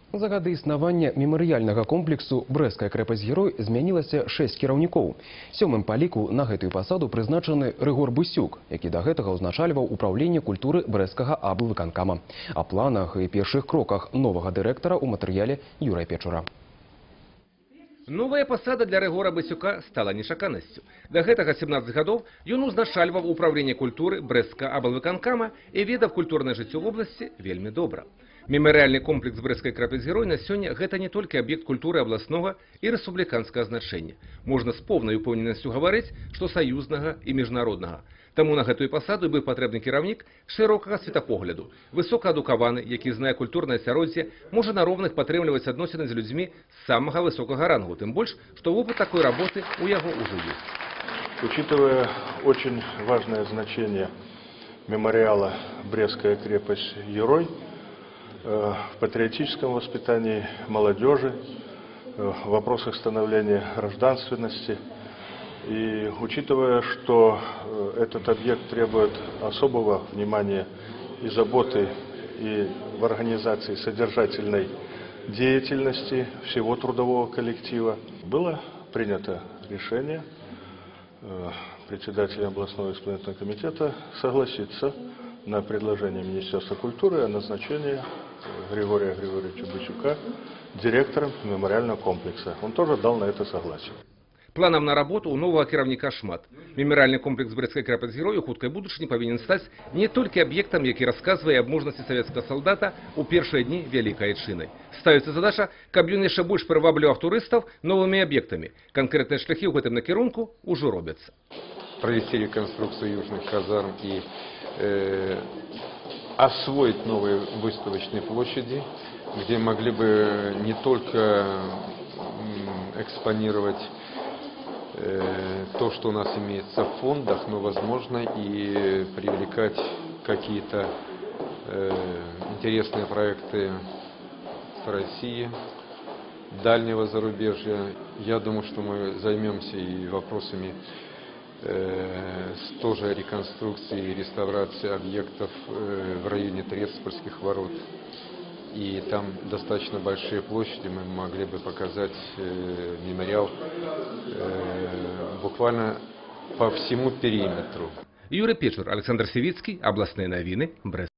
За гады існавання мемарыяльнага комплексу «Брэсцкая крэпасць-герой» змянілася 6 кіраўнікоў. Сёмым па ліку на гэтую пасаду прызначаны Рыгор Бусюк, які да гэтага ўзначальваў управленне культуры брэсцкага аблвыканкама. О планах і першых кроках новага дырэктара ў матэрыяле Юрыя Печура. Новая посада для Рыгора Бусюка стала нечаканасцю. До гэтага 17 гадоў ён узначальваў управленне культуры брэсцкага аблвыканкама і ведаў культурнае жыццё в области вельмі добра. Мемарыяльны комплекс «Брэсцкай крэпасць-герой» на сёння гэта не толькі аб'ект культуры абласнога і рэспубліканскага значэння. Можна з поўнай упэўненасцю гаварыць, што саюзнага і міжнароднага. Таму на гэтую пасаду быў патрэбны кіраўнік шырокага светапогляду, высокаадукаваны, які знае культурнае асяроддзе, можа на роўных падтрымліваць адносіны з людзьмі з самага высокага рангу, тым больш, што опыт такой работы у яго ўжо ёсць. Учитывая очень важное значение мемориала «Брестская крепость-герой» в патриотическом воспитании молодежи, в вопросах становления гражданственности, и учитывая, что этот объект требует особого внимания и заботы и в организации содержательной деятельности всего трудового коллектива, было принято решение председателя областного исполнительного комитета согласиться на предложение Министерства культуры о назначении Григория Григорьевича Бусюка директором мемориального комплекса. Он тоже дал на это согласие. Планам на работу у нового кіраўніка шмат. Мемарыяльны комплекс «Брэсцкай крэпасць-герой» у хуткай будучыні павінен стаць не толькі аб'ектам, які расказвае аб мужнасці савецкага салдата ў першыя дні Вялікай Айчыны. Ставіцца задача, каб ён яшчэ больш прывабліваў турыстаў новымі аб'ектамі. Канкрэтныя шляхі ў гэтым накірунку ўжо робяцца. Провести реконструкцию южных казарм и освоить новые выставочные площади, где могли бы не только экспонировать то, что у нас имеется в фондах, но, возможно, и привлекать какие-то интересные проекты с России, дальнего зарубежья. Я думаю, что мы займемся и вопросами тоже реконструкции и реставрации объектов в районе Треспольских ворот. И там достаточно большие площади, мы могли бы показать мемориал буквально по всему периметру. Юрий Печур, Александр Севицкий, областные новины, Брест.